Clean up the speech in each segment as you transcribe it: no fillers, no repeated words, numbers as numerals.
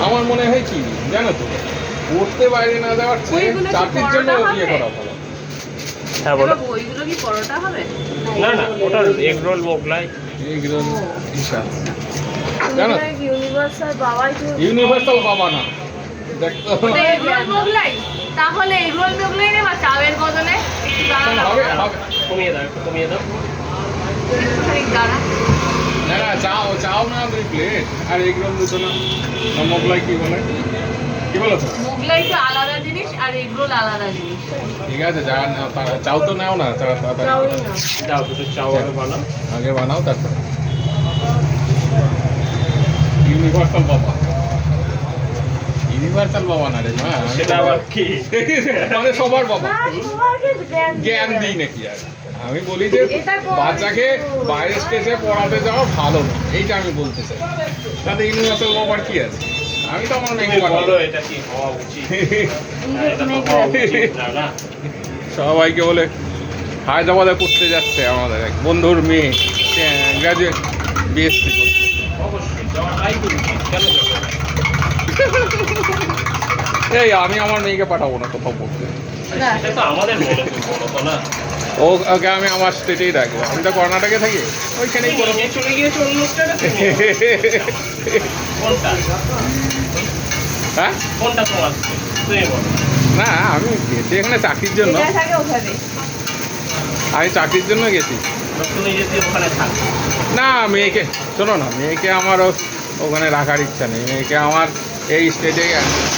আমার মনে হয় কি জানো তো, পড়তে বাইরে না যাওয়ার চেয়ে চাকরির জন্য ইয়ে করা ভালো। হ্যাঁ বলো। ওইগুলো কি পরোটা হবে? না না, ওটা egg roll Mughlai. Egg roll Isha জানো, ইউনিভার্সাল বাবা না দেখতো এগ রোল মোগলাই, তাহলে এগ রোল মোগলাই নেবা চাবের বদলে একটু দাঁড়ানো হবে হবে। কমিয়ে দাও, একটু কমিয়ে দাও। একটুখানি দাঁড়া। না না, চাও চাও না 2 প্লেট, আর এগ রোল দুটো না। না মোগলাই কি বলে, কি বলো তো? মোগলাই তো আলাদা জিনিস আর এগ রোল আলাদা জিনিস। ঠিক আছে, যা নাও তারা চাও তো নাও না, তাড়াতাড়ি দাও দুটো চাও আগে বানাও। আগে বানাও তারপর। ইউনিভার্সাল বাবা, ইউনিভার্সাল বাবা না রে মা, সেটা আবার কি? মানে সবার বাবা। জ্ঞান দিই নাকি আর, আমি বলি যে বাচ্চাকে বাইরে স্টেজে পড়াতে যাওয়া ভালো না, এইটা আমি বলতে চাই। তাতে ইউনিভার্সাল বাবার কি আছে? আমি তো আমার মেয়েকে বলো পাঠাবো। এটা কি হওয়া উচিত? এটা তো হওয়া উচিত না, না? সবাইকে বলে হায়দ্রাবাদে পড়তে যাচ্ছে আমাদের এক বন্ধুর মেয়ে, গ্রাজুয়েট বিএসসি করছে। অবশ্যই যাওয়াটাই তো উচিত, কেন যাবে না? এই আমি আমার মেয়েকে পাঠাবো না কোথাও পড়তে, সেটা তো আমাদের বলো, তুমি বলো তো না। ওকে আমি আমার স্টেটেই রাখবো, আমি তো কর্ণাটকে থাকি, ওইখানেই করবো। নিয়ে চলে গিয়েছো অন্য স্টেটে? কোনটা? হ্যাঁ কোনটা তোমার? তুমি বলো। না, আমি গেছি এখানে চাকরির জন্য, আমি চাকরির জন্য গেছি। তুমি যদি ওখানে থাকো, না মেয়েকে, শোনো না, মেয়েকে আমার ওখানে রাখার ইচ্ছা নেই, মেয়েকে আমার এই স্টেটে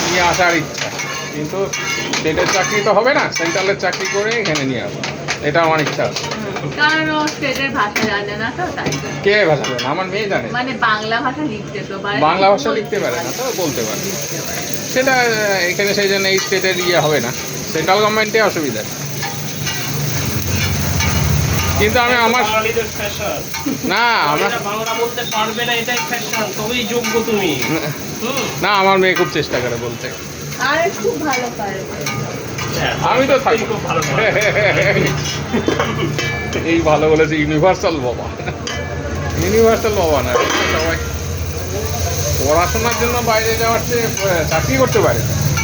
নিয়ে আসার ইচ্ছা, কিন্তু স্টেটের চাকরি তো হবে না, সেন্ট্রালের চাকরি করে এখানে নিয়ে আসবো, এটা আমার ইচ্ছা আছে। কারণ ও স্টেটের ভাষা জানে না তো, তাই তো। কে ভাষা জানে? আমার মেয়ে জানে, মানে বাংলা ভাষা লিখতে তো পারে, বাংলা ভাষা লিখতে পারে না তো বলতে পারে। সেটা এখানে সেই জন্য এই স্টেটের ইয়ে হবে না, সেন্ট্রাল গভর্নমেন্টে অসুবিধা। কিন্তু আমি আমার বাঙালিদের ফ্যাশন। না আমরা বাংলা বলতে পারবে না, এটাই ফ্যাশন, তবেই যোগ্য তুমি। না, আমার মেয়ে খুব চেষ্টা করে বলতে। আরে খুব ভালো পারে। আমি তো থাকি খুব ভালো পারো। এই ভালো বলেছে, ইউনিভার্সাল বাবা, ইউনিভার্সাল বাবা না, সবাই পড়াশোনার জন্য বাইরে যাওয়ার চেয়ে চাকরি করতে পারে।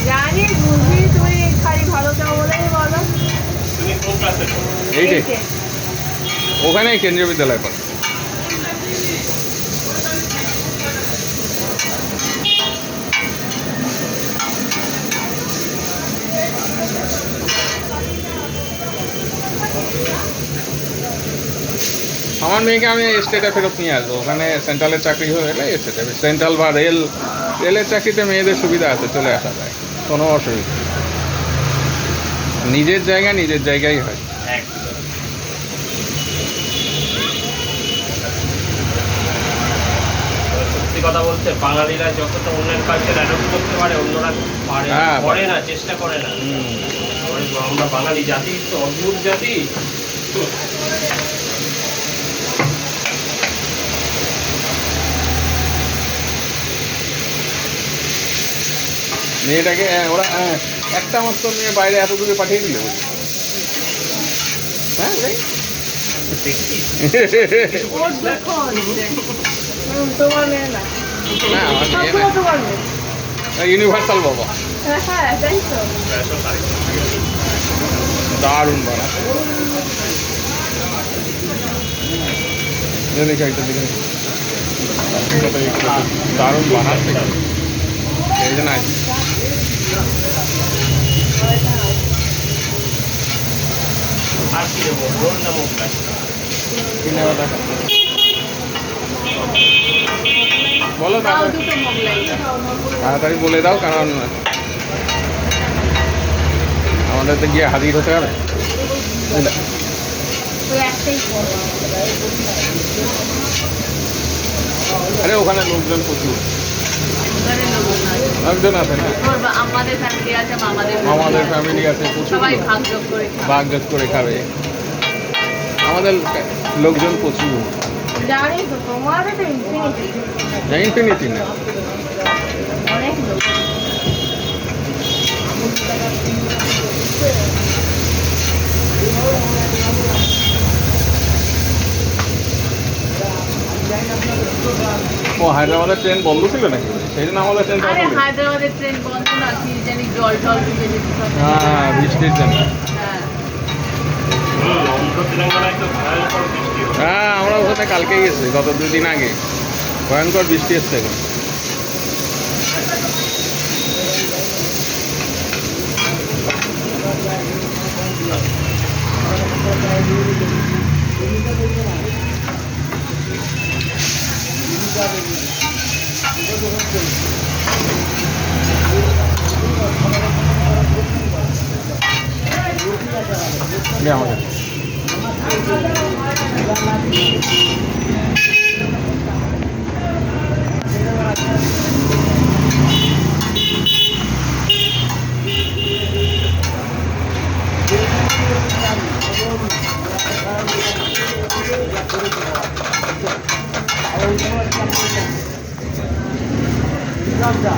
জানি বুঝি, তুমি খালি ভালো চাও বলেই বলো। তুমি কোন ক্লাসে পড়ো? এইটাই ওখানে কেন্দ্রীয় বিদ্যালয় পড়ে। আমার মেয়েকে আমি স্টেটে ফেরত নিয়ে আসবো, ওখানে সেন্ট্রালের চাকরি হয়ে গেলে স্টেটে, সেন্ট্রাল বা রেলের চাকরিতে মেয়েদের সুবিধা আছে, চলে আসা যায়, কোনো অসুবিধা নেই। নিজের জায়গায় হয়। একদম। সত্যি কথা বলতে বাঙালিরা যতটা অন্যের কালচার অ্যাডপ্ট করতে পারে, অন্যরা পারে না, হ্যাঁ, করে না, চেষ্টা করে না। আমরা বাঙালি জাতি তো অদ্ভুত জাতি। মেয়েটাকে ওরা একটা মাত্র মেয়ে বাইরে এত দূরে পাঠিয়ে দিল, হ্যাঁ ভাই? ওর দুঃখ হচ্ছে। তোমার মেয়ে না। না, আমার মেয়ে সবগুলো তোমার মেয়ে। না, ইউনিভার্সাল বাবা, হ্যাঁ, তাই তো। দারুণ বানা। দেখে একটা দেখে দারুণ বানাচ্ছে, এই জন্য আসি। আর কি দেবো, রোল না মোগলাই? কিনে আবার দেখা। বলো তাও তাড়াতাড়ি, দুটো মোগলাই। তাড়াতাড়ি বলে দাও, কারণ আমাদের তো গিয়ে হাজির হতে হবে। বুঝলে? ওই একটাই করো। আরে ওখানে লোকজন প্রচুর, ওখানে লোক নাই। লোকজন আছে না, আমাদের ফ্যামিলি আছে, আমাদের ফ্যামিলি আছে প্রচুর, সবাই ভাগযোগ করে খায়। ভাগযোগ করে খাবে, আমাদের লোকজন প্রচুর। জানি তো, তোমারও তো ইনফিনিটি। ইনফিনিটি না, অনেক লোক। ও হায়দ্রাবাদের ট্রেন বন্ধ ছিল নাকি? সেই জন্য আমাদের ট্রেন আরে হায়দ্রাবাদের ট্রেন বন্ধ না, কি জানি জল টল ঢুকে যেতে পারে। হ্যাঁ, বৃষ্টির জন্য। হ্যাঁ অন্ধ্র তেলেঙ্গানায় তো ভয়ঙ্কর বৃষ্টি হয়। হ্যাঁ, আমরা ওখানে কালকে গেছি, গত 2 দিন আগে ভয়ঙ্কর বৃষ্টি এসছে এখন। দে আমাকে। Lambda.